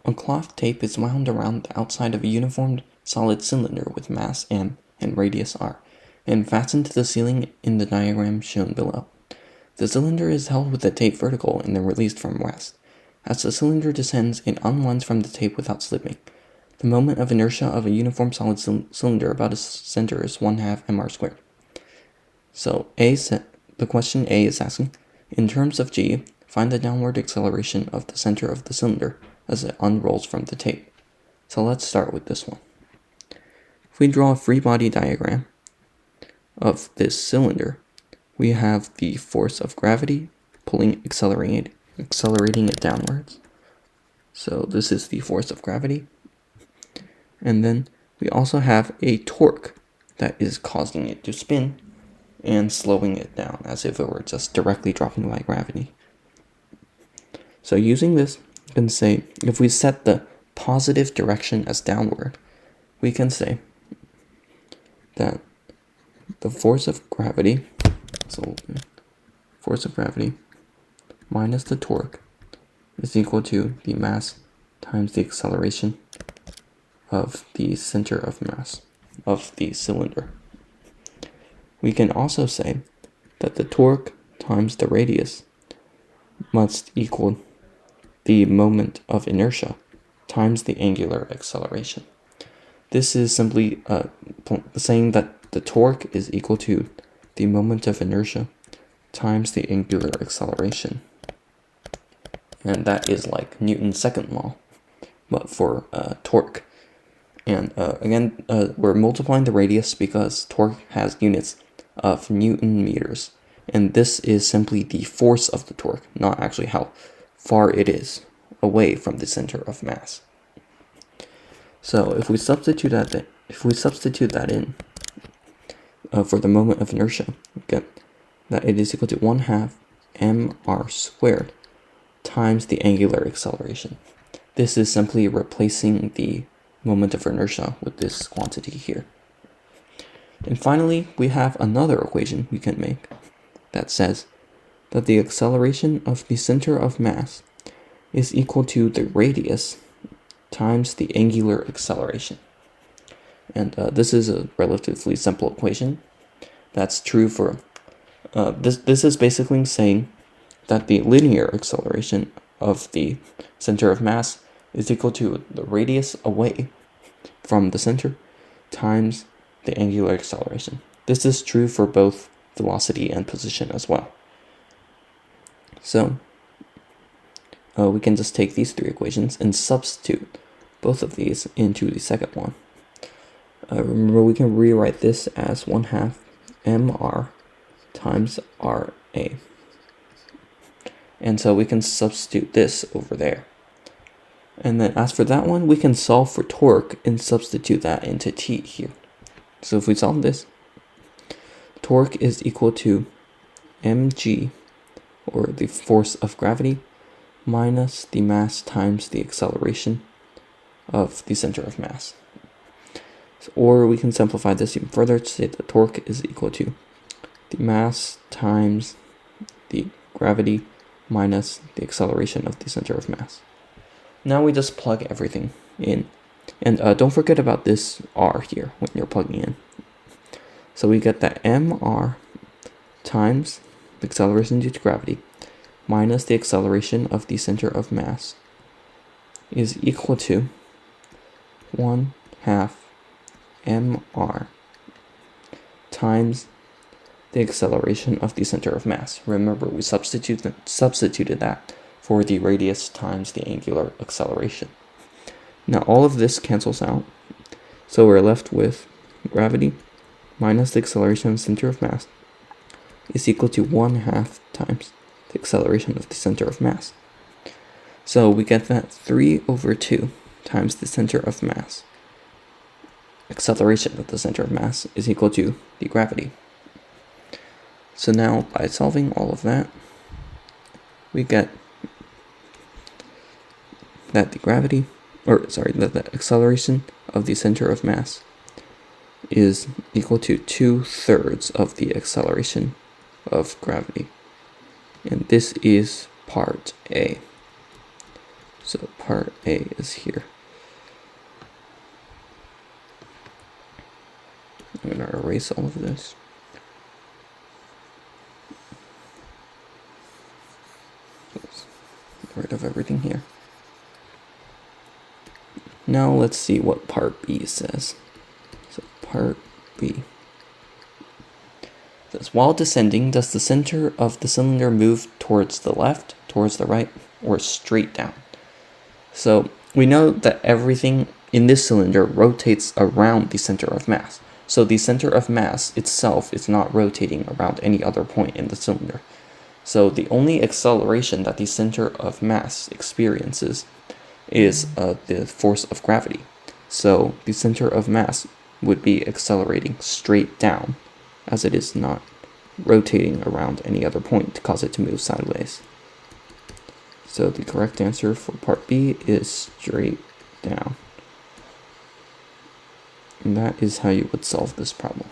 a cloth tape is wound around the outside of a uniform solid cylinder with mass m and radius r, and fastened to the ceiling in the diagram shown below. The cylinder is held with the tape vertical and then released from rest. As the cylinder descends, it unwinds from the tape without slipping. The moment of inertia of a uniform solid cylinder about its center is 1/2 mr squared. So the question A is asking, in terms of g, find the downward acceleration of the center of the cylinder as it unrolls from the tape. So let's start with this one. If we draw a free body diagram of this cylinder, we have the force of gravity accelerating it downwards. So this is the force of gravity. And then we also have a torque that is causing it to spin and slowing it down as if it were just directly dropping by gravity. So using this, you can say, if we set the positive direction as downward, we can say that the force of gravity, minus the torque is equal to the mass times the acceleration of the center of mass of the cylinder. We can also say that the torque times the radius must equal the moment of inertia times the angular acceleration. This is simply saying that the torque is equal to the moment of inertia times the angular acceleration. And that is like Newton's second law, but for torque. And again, we're multiplying the radius because torque has units of Newton meters. And this is simply the force of the torque, not actually how far it is away from the center of mass. So if we substitute that in for the moment of inertia, we get that it is equal to 1/2 mr squared times the angular acceleration. This is simply replacing the moment of inertia with this quantity here. And finally, we have another equation we can make that says that the acceleration of the center of mass is equal to the radius times the angular acceleration. And this is a relatively simple equation. That's true for this is basically saying that the linear acceleration of the center of mass is equal to the radius away from the center times the angular acceleration. This is true for both velocity and position as well. So we can just take these three equations and substitute both of these into the second one. Remember, we can rewrite this as 1/2 mr times ra. And so we can substitute this over there. And then as for that one, we can solve for torque and substitute that into t here. So if we solve this, torque is equal to mg, or the force of gravity, minus the mass times the acceleration of the center of mass. Or we can simplify this even further to say that torque is equal to the mass times the gravity minus the acceleration of the center of mass. Now we just plug everything in. And don't forget about this r here when you're plugging in. So we get that mr times the acceleration due to gravity minus the acceleration of the center of mass is equal to 1/2 mr times the acceleration of the center of mass. Remember, we substituted that for the radius times the angular acceleration. Now all of this cancels out, so we're left with gravity minus the acceleration of the center of mass is equal to 1/2 times the acceleration of the center of mass. So we get that 3/2 times the center of mass. Acceleration of the center of mass is equal to the gravity. So now by solving all of that, we get that the acceleration of the center of mass is equal to 2/3 of the acceleration of gravity. And this is part A. So part A is here. I'm going to erase all of this. Oops. Get rid of everything here. Now let's see what part B says. So part B says, while descending, does the center of the cylinder move towards the left, towards the right, or straight down? So we know that everything in this cylinder rotates around the center of mass. So the center of mass itself is not rotating around any other point in the cylinder. So the only acceleration that the center of mass experiences is the force of gravity. So the center of mass would be accelerating straight down, as it is not rotating around any other point to cause it to move sideways. So the correct answer for part B is straight down. And that is how you would solve this problem.